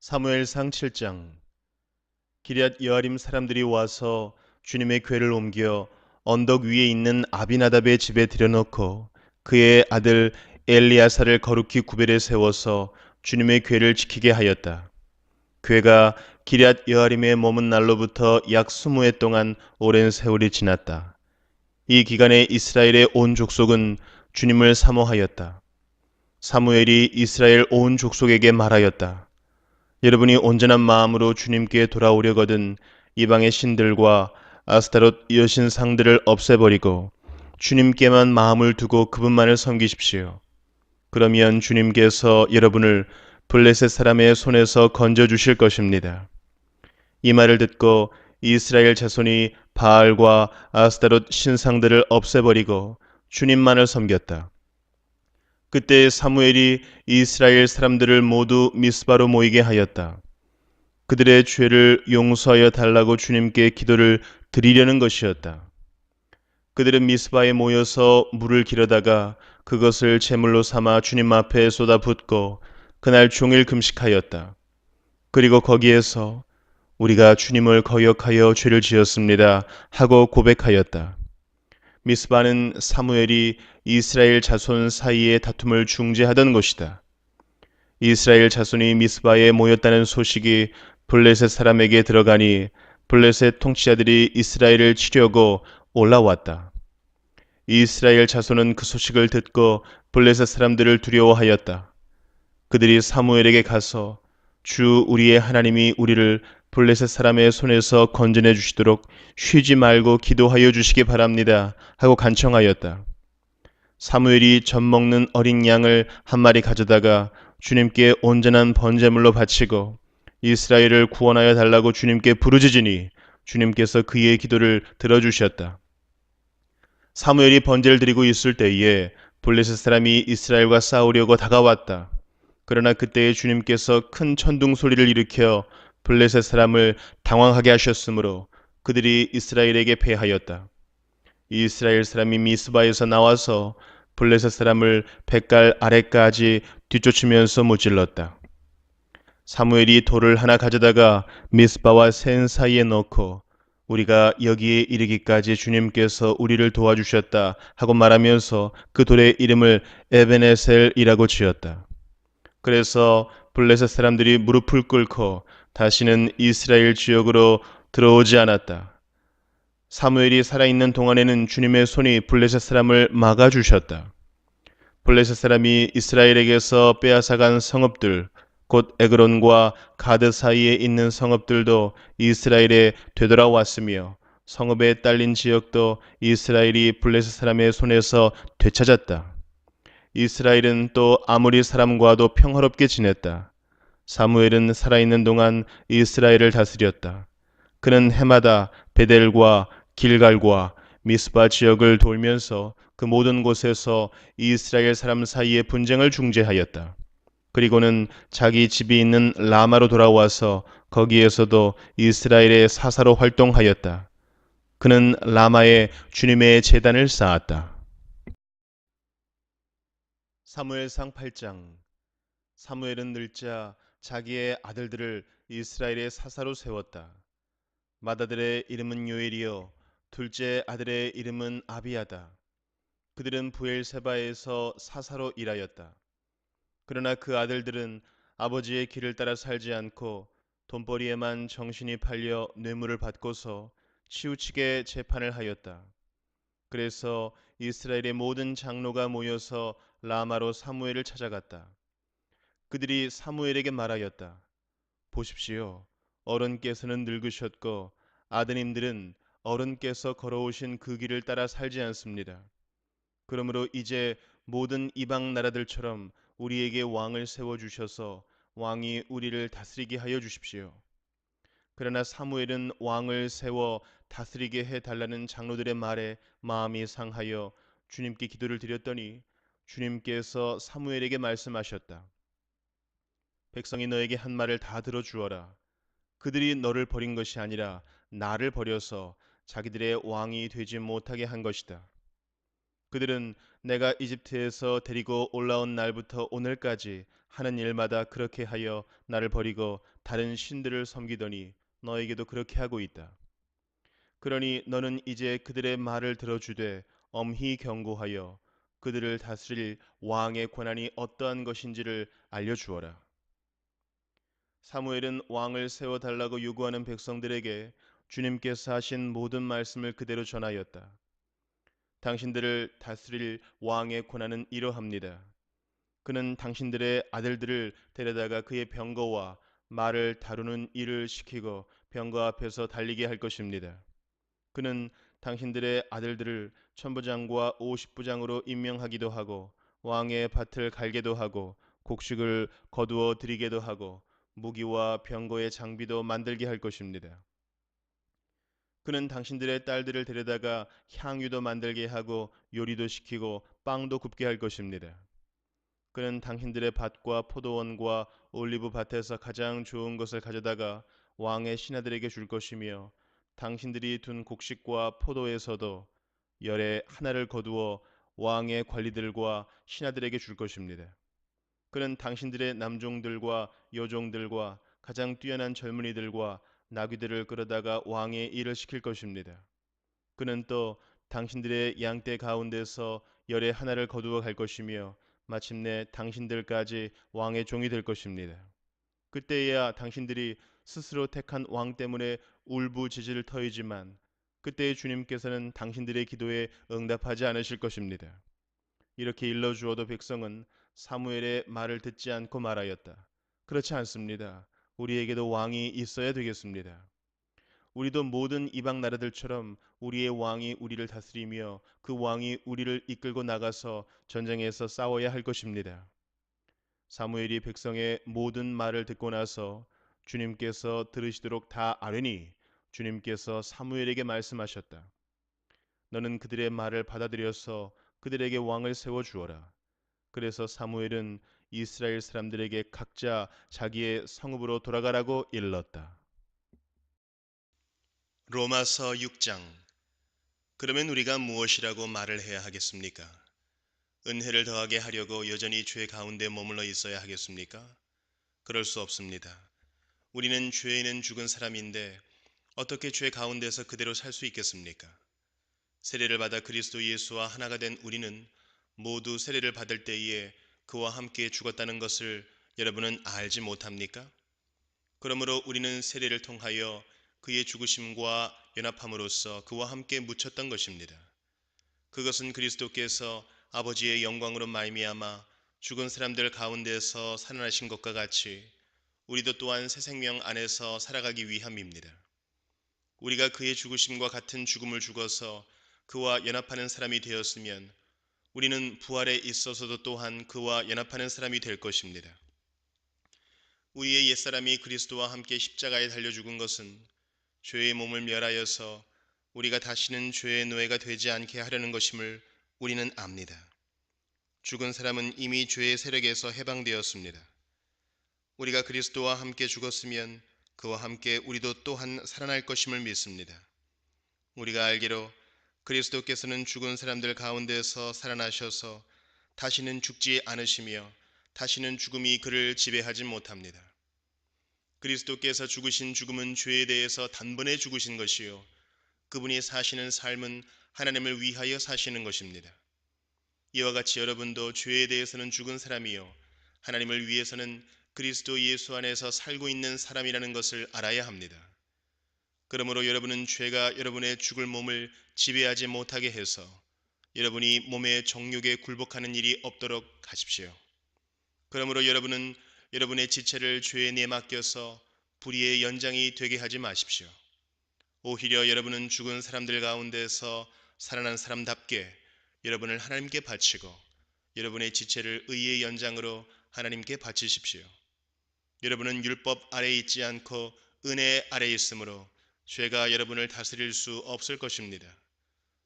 사무엘상 7장. 기럇 여아림 사람들이 와서 주님의 궤를 옮겨 언덕 위에 있는 아비나답의 집에 들여놓고 그의 아들 엘리야사를 거룩히 구별해 세워서 주님의 궤를 지키게 하였다. 궤가 기럇 여아림에 머문 날로부터 약 20해 동안 오랜 세월이 지났다. 이 기간에 이스라엘의 온 족속은 주님을 사모하였다. 사무엘이 이스라엘 온 족속에게 말하였다. 여러분이 온전한 마음으로 주님께 돌아오려거든 이방의 신들과 아스타롯 여신상들을 없애버리고 주님께만 마음을 두고 그분만을 섬기십시오. 그러면 주님께서 여러분을 블레셋 사람의 손에서 건져주실 것입니다. 이 말을 듣고 이스라엘 자손이 바알과 아스타롯 신상들을 없애버리고 주님만을 섬겼다. 그때 사무엘이 이스라엘 사람들을 모두 미스바로 모이게 하였다. 그들의 죄를 용서하여 달라고 주님께 기도를 드리려는 것이었다. 그들은 미스바에 모여서 물을 길어다가 그것을 제물로 삼아 주님 앞에 쏟아붓고 그날 종일 금식하였다. 그리고 거기에서 우리가 주님을 거역하여 죄를 지었습니다 하고 고백하였다. 미스바는 사무엘이 이스라엘 자손 사이의 다툼을 중재하던 곳이다. 이스라엘 자손이 미스바에 모였다는 소식이 블레셋 사람에게 들어가니 블레셋 통치자들이 이스라엘을 치려고 올라왔다. 이스라엘 자손은 그 소식을 듣고 블레셋 사람들을 두려워하였다. 그들이 사무엘에게 가서 주 우리의 하나님이 우리를 블레셋 사람의 손에서 건져내 주시도록 쉬지 말고 기도하여 주시기 바랍니다 하고 간청하였다. 사무엘이 젖 먹는 어린 양을 한 마리 가져다가 주님께 온전한 번제물로 바치고 이스라엘을 구원하여 달라고 주님께 부르짖으니 주님께서 그의 기도를 들어주셨다. 사무엘이 번제를 드리고 있을 때에 블레셋 사람이 이스라엘과 싸우려고 다가왔다. 그러나 그때에 주님께서 큰 천둥 소리를 일으켜 블레셋 사람을 당황하게 하셨으므로 그들이 이스라엘에게 패하였다. 이스라엘 사람이 미스바에서 나와서 블레셋 사람을 뱃갈 아래까지 뒤쫓으면서 무찔렀다. 사무엘이 돌을 하나 가져다가 미스바와 센 사이에 넣고 우리가 여기에 이르기까지 주님께서 우리를 도와주셨다 하고 말하면서 그 돌의 이름을 에베네셀이라고 지었다. 그래서 블레셋 사람들이 무릎을 꿇고 다시는 이스라엘 지역으로 들어오지 않았다. 사무엘이 살아있는 동안에는 주님의 손이 블레셋 사람을 막아주셨다. 블레셋 사람이 이스라엘에게서 빼앗아간 성읍들, 곧 에그론과 가드 사이에 있는 성읍들도 이스라엘에 되돌아왔으며 성읍에 딸린 지역도 이스라엘이 블레셋 사람의 손에서 되찾았다. 이스라엘은 또 아모리 사람과도 평화롭게 지냈다. 사무엘은 살아있는 동안 이스라엘을 다스렸다. 그는 해마다 베델과 길갈과 미스바 지역을 돌면서 그 모든 곳에서 이스라엘 사람 사이의 분쟁을 중재하였다. 그리고는 자기 집이 있는 라마로 돌아와서 거기에서도 이스라엘의 사사로 활동하였다. 그는 라마에 주님의 제단을 쌓았다. 사무엘상 8장. 사무엘은 늙자 자기의 아들들을 이스라엘의 사사로 세웠다. 맏아들의 이름은 요엘이요 둘째 아들의 이름은 아비야다. 그들은 부엘세바에서 사사로 일하였다. 그러나 그 아들들은 아버지의 길을 따라 살지 않고 돈벌이에만 정신이 팔려 뇌물을 받고서 치우치게 재판을 하였다. 그래서 이스라엘의 모든 장로가 모여서 라마로 사무엘을 찾아갔다. 그들이 사무엘에게 말하였다. 보십시오. 어른께서는 늙으셨고 아드님들은 어른께서 걸어오신 그 길을 따라 살지 않습니다. 그러므로 이제 모든 이방 나라들처럼 우리에게 왕을 세워주셔서 왕이 우리를 다스리게 하여 주십시오. 그러나 사무엘은 왕을 세워 다스리게 해달라는 장로들의 말에 마음이 상하여 주님께 기도를 드렸더니 주님께서 사무엘에게 말씀하셨다. 백성이 너에게 한 말을 다 들어주어라. 그들이 너를 버린 것이 아니라 나를 버려서 자기들의 왕이 되지 못하게 한 것이다. 그들은 내가 이집트에서 데리고 올라온 날부터 오늘까지 하는 일마다 그렇게 하여 나를 버리고 다른 신들을 섬기더니 너에게도 그렇게 하고 있다. 그러니 너는 이제 그들의 말을 들어주되 엄히 경고하여 그들을 다스릴 왕의 권한이 어떠한 것인지를 알려주어라. 사무엘은 왕을 세워달라고 요구하는 백성들에게 주님께서 하신 모든 말씀을 그대로 전하였다. 당신들을 다스릴 왕의 권한은 이러합니다. 그는 당신들의 아들들을 데려다가 그의 병거와 말을 다루는 일을 시키고 병거 앞에서 달리게 할 것입니다. 그는 당신들의 아들들을 천부장과 오십부장으로 임명하기도 하고 왕의 밭을 갈게도 하고 곡식을 거두어 드리게도 하고 무기와 병거의 장비도 만들게 할 것입니다. 그는 당신들의 딸들을 데려다가 향유도 만들게 하고 요리도 시키고 빵도 굽게 할 것입니다. 그는 당신들의 밭과 포도원과 올리브 밭에서 가장 좋은 것을 가져다가 왕의 신하들에게 줄 것이며 당신들이 둔 곡식과 포도에서도 열의 하나를 거두어 왕의 관리들과 신하들에게 줄 것입니다. 그는 당신들의 남종들과 여종들과 가장 뛰어난 젊은이들과 나귀들을 끌어다가 왕의 일을 시킬 것입니다. 그는 또 당신들의 양떼 가운데서 열의 하나를 거두어 갈 것이며 마침내 당신들까지 왕의 종이 될 것입니다. 그때야 당신들이 스스로 택한 왕 때문에 울부짖을 터이지만 그때 주님께서는 당신들의 기도에 응답하지 않으실 것입니다. 이렇게 일러주어도 백성은 사무엘의 말을 듣지 않고 말하였다. 그렇지 않습니다. 우리에게도 왕이 있어야 되겠습니다. 우리도 모든 이방 나라들처럼 우리의 왕이 우리를 다스리며 그 왕이 우리를 이끌고 나가서 전쟁에서 싸워야 할 것입니다. 사무엘이 백성의 모든 말을 듣고 나서 주님께서 들으시도록 다 아뢰니 주님께서 사무엘에게 말씀하셨다. 너는 그들의 말을 받아들여서 그들에게 왕을 세워 주어라. 그래서 사무엘은 이스라엘 사람들에게 각자 자기의 성읍으로 돌아가라고 일렀다. 로마서 6장. 그러면 우리가 무엇이라고 말을 해야 하겠습니까? 은혜를 더하게 하려고 여전히 죄 가운데 머물러 있어야 하겠습니까? 그럴 수 없습니다. 우리는 죄에는 죽은 사람인데 어떻게 죄 가운데서 그대로 살 수 있겠습니까? 세례를 받아 그리스도 예수와 하나가 된 우리는 모두 세례를 받을 때에 그와 함께 죽었다는 것을 여러분은 알지 못합니까? 그러므로 우리는 세례를 통하여 그의 죽으심과 연합함으로써 그와 함께 묻혔던 것입니다. 그것은 그리스도께서 아버지의 영광으로 말미암아 죽은 사람들 가운데서 살아나신 것과 같이 우리도 또한 새 생명 안에서 살아가기 위함입니다. 우리가 그의 죽으심과 같은 죽음을 죽어서 그와 연합하는 사람이 되었으면 우리는 부활에 있어서도 또한 그와 연합하는 사람이 될 것입니다. 우리의 옛사람이 그리스도와 함께 십자가에 달려 죽은 것은 죄의 몸을 멸하여서 우리가 다시는 죄의 노예가 되지 않게 하려는 것임을 우리는 압니다. 죽은 사람은 이미 죄의 세력에서 해방되었습니다. 우리가 그리스도와 함께 죽었으면 그와 함께 우리도 또한 살아날 것임을 믿습니다. 우리가 알기로 그리스도께서는 죽은 사람들 가운데서 살아나셔서 다시는 죽지 않으시며 다시는 죽음이 그를 지배하지 못합니다. 그리스도께서 죽으신 죽음은 죄에 대해서 단번에 죽으신 것이요 그분이 사시는 삶은 하나님을 위하여 사시는 것입니다. 이와 같이 여러분도 죄에 대해서는 죽은 사람이요 하나님을 위해서는 그리스도 예수 안에서 살고 있는 사람이라는 것을 알아야 합니다. 그러므로 여러분은 죄가 여러분의 죽을 몸을 지배하지 못하게 해서 여러분이 몸의 정욕에 굴복하는 일이 없도록 하십시오. 그러므로 여러분은 여러분의 지체를 죄에 내맡겨서 불의의 연장이 되게 하지 마십시오. 오히려 여러분은 죽은 사람들 가운데서 살아난 사람답게 여러분을 하나님께 바치고 여러분의 지체를 의의 연장으로 하나님께 바치십시오. 여러분은 율법 아래에 있지 않고 은혜 아래에 있으므로 죄가 여러분을 다스릴 수 없을 것입니다.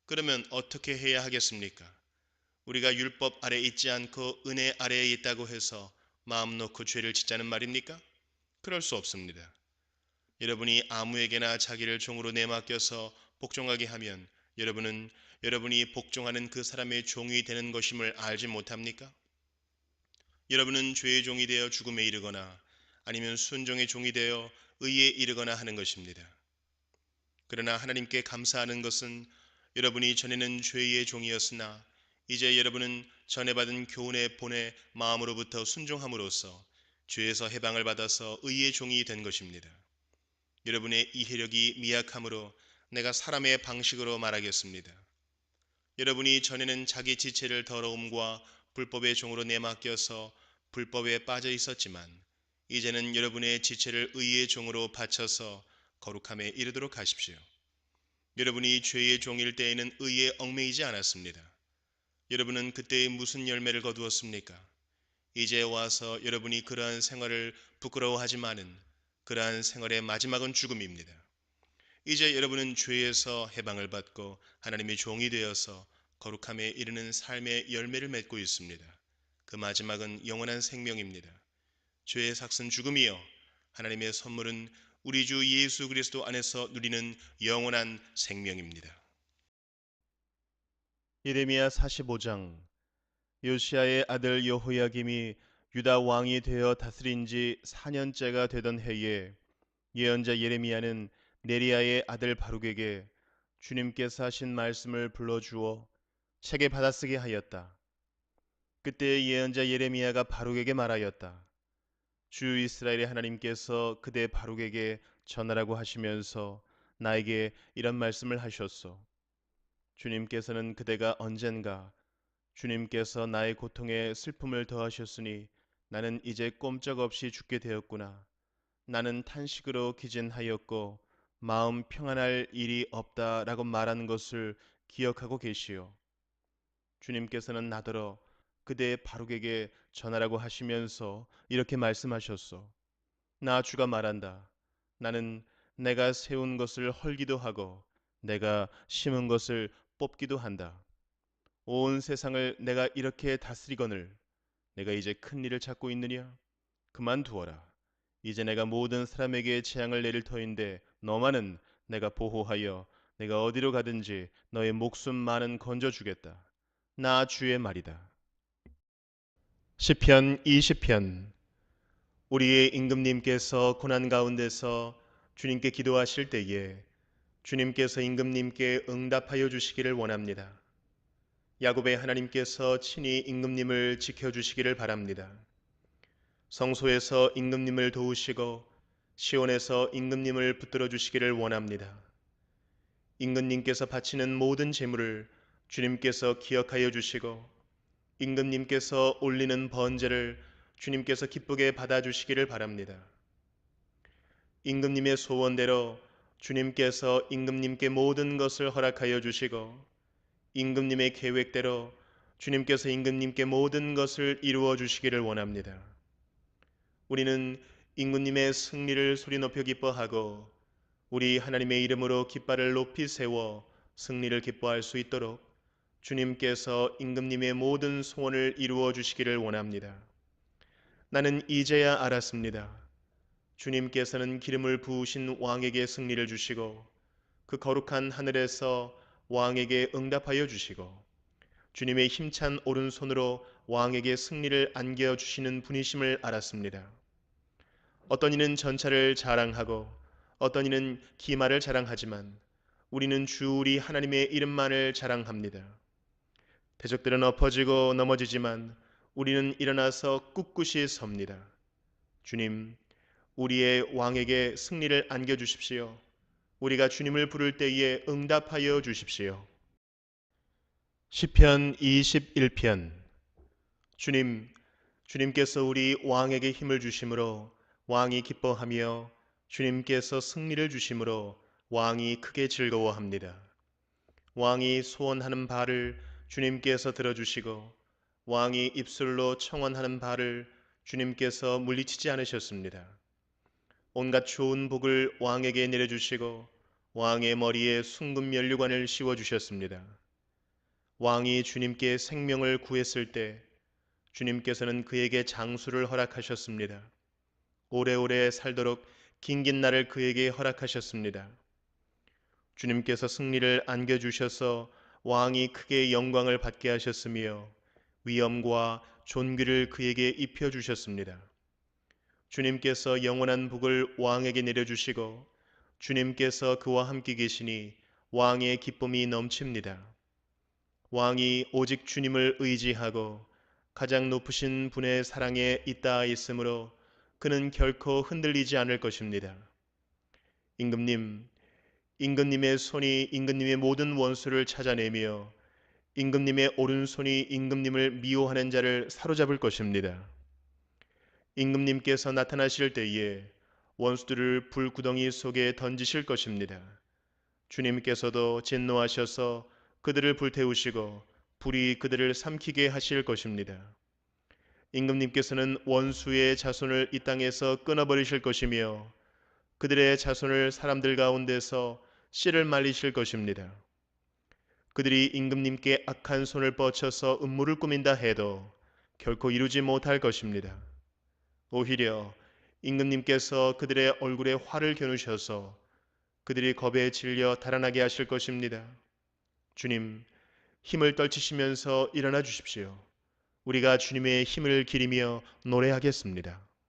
그러면 어떻게 해야 하겠습니까? 우리가 율법 아래에 있지 않고 은혜 아래에 있다고 해서 마음 놓고 죄를 짓자는 말입니까? 그럴 수 없습니다. 여러분이 아무에게나 자기를 종으로 내맡겨서 복종하게 하면 여러분은 여러분이 복종하는 그 사람의 종이 되는 것임을 알지 못합니까? 여러분은 죄의 종이 되어 죽음에 이르거나 아니면 순종의 종이 되어 의에 이르거나 하는 것입니다. 그러나 하나님께 감사하는 것은 여러분이 전에는 죄의 종이었으나 이제 여러분은 전에 받은 교훈의 본의 마음으로부터 순종함으로써 죄에서 해방을 받아서 의의 종이 된 것입니다. 여러분의 이해력이 미약함으로 내가 사람의 방식으로 말하겠습니다. 여러분이 전에는 자기 지체를 더러움과 불법의 종으로 내맡겨서 불법에 빠져 있었지만 이제는 여러분의 지체를 의의 종으로 바쳐서 거룩함에 이르도록 하십시오. 여러분이 죄의 종일 때에는 의에 얽매이지 않았습니다. 여러분은 그때에 무슨 열매를 거두었습니까? 이제 와서 여러분이 그러한 생활을 부끄러워하지만은 그러한 생활의 마지막은 죽음입니다. 이제 여러분은 죄에서 해방을 받고 하나님의 종이 되어서 거룩함에 이르는 삶의 열매를 맺고 있습니다. 그 마지막은 영원한 생명입니다. 죄의 삭은 죽음이요 하나님의 선물은 우리 주 예수 그리스도 안에서 누리는 영원한 생명입니다. 예레미야 45장. 요시야의 아들 여호야김이 유다 왕이 되어 다스린 지 4년째가 되던 해에 예언자 예레미야는 네리야의 아들 바룩에게 주님께서 하신 말씀을 불러주어 책에 받아쓰게 하였다. 그때 예언자 예레미야가 바룩에게 말하였다. 주 이스라엘의 하나님께서 그대 바룩에게 전하라고 하시면서 나에게 이런 말씀을 하셨소. 주님께서는 그대가 언젠가 주님께서 나의 고통에 슬픔을 더하셨으니 나는 이제 꼼짝없이 죽게 되었구나. 나는 탄식으로 기진하였고 마음 평안할 일이 없다라고 말하는 것을 기억하고 계시오. 주님께서는 나더러 그대 바룩에게 전하라고 하시면서 이렇게 말씀하셨소. 나 주가 말한다. 나는 내가 세운 것을 헐기도 하고 내가 심은 것을 뽑기도 한다. 온 세상을 내가 이렇게 다스리거늘 내가 이제 큰 일을 찾고 있느냐? 그만두어라. 이제 내가 모든 사람에게 재앙을 내릴 터인데 너만은 내가 보호하여 내가 어디로 가든지 너의 목숨만은 건져주겠다. 나 주의 말이다. 시편 20편. 우리의 임금님께서 고난 가운데서 주님께 기도하실 때에 주님께서 임금님께 응답하여 주시기를 원합니다. 야곱의 하나님께서 친히 임금님을 지켜주시기를 바랍니다. 성소에서 임금님을 도우시고 시온에서 임금님을 붙들어 주시기를 원합니다. 임금님께서 바치는 모든 제물을 주님께서 기억하여 주시고 임금님께서 올리는 번제를 주님께서 기쁘게 받아주시기를 바랍니다. 임금님의 소원대로 주님께서 임금님께 모든 것을 허락하여 주시고 임금님의 계획대로 주님께서 임금님께 모든 것을 이루어 주시기를 원합니다. 우리는 임금님의 승리를 소리 높여 기뻐하고 우리 하나님의 이름으로 깃발을 높이 세워 승리를 기뻐할 수 있도록 주님께서 임금님의 모든 소원을 이루어 주시기를 원합니다. 나는 이제야 알았습니다. 주님께서는 기름을 부으신 왕에게 승리를 주시고 그 거룩한 하늘에서 왕에게 응답하여 주시고 주님의 힘찬 오른손으로 왕에게 승리를 안겨 주시는 분이심을 알았습니다. 어떤 이는 전차를 자랑하고 어떤 이는 기마를 자랑하지만 우리는 주 우리 하나님의 이름만을 자랑합니다. 대적들은 엎어지고 넘어지지만 우리는 일어나서 꿋꿋이 섭니다. 주님, 우리의 왕에게 승리를 안겨 주십시오. 우리가 주님을 부를 때에 응답하여 주십시오. 시편 21편. 주님, 주님께서 우리 왕에게 힘을 주심으로 왕이 기뻐하며 주님께서 승리를 주심으로 왕이 크게 즐거워합니다. 왕이 소원하는 바를 주님께서 들어주시고 왕이 입술로 청원하는 바를 주님께서 물리치지 않으셨습니다. 온갖 좋은 복을 왕에게 내려주시고 왕의 머리에 숭금 면류관을 씌워주셨습니다. 왕이 주님께 생명을 구했을 때 주님께서는 그에게 장수를 허락하셨습니다. 오래오래 살도록 긴긴 날을 그에게 허락하셨습니다. 주님께서 승리를 안겨주셔서 왕이 크게 영광을 받게 하셨으며 위엄과 존귀를 그에게 입혀 주셨습니다. 주님께서 영원한 복을 왕에게 내려주시고 주님께서 그와 함께 계시니 왕의 기쁨이 넘칩니다. 왕이 오직 주님을 의지하고 가장 높으신 분의 사랑에 잇닿아 있으므로 그는 결코 흔들리지 않을 것입니다. 임금님, 임금님의 손이 임금님의 모든 원수를 찾아내며 임금님의 오른손이 임금님을 미워하는 자를 사로잡을 것입니다. 임금님께서 나타나실 때에 원수들을 불구덩이 속에 던지실 것입니다. 주님께서도 진노하셔서 그들을 불태우시고 불이 그들을 삼키게 하실 것입니다. 임금님께서는 원수의 자손을 이 땅에서 끊어버리실 것이며 그들의 자손을 사람들 가운데서 씨를 말리실 것입니다. 그들이 임금님께 악한 손을 뻗쳐서 음모를 꾸민다 해도 결코 이루지 못할 것입니다. 오히려 임금님께서 그들의 얼굴에 화를 겨누셔서 그들이 겁에 질려 달아나게 하실 것입니다. 주님, 힘을 떨치시면서 일어나 주십시오. 우리가 주님의 힘을 기리며 노래하겠습니다.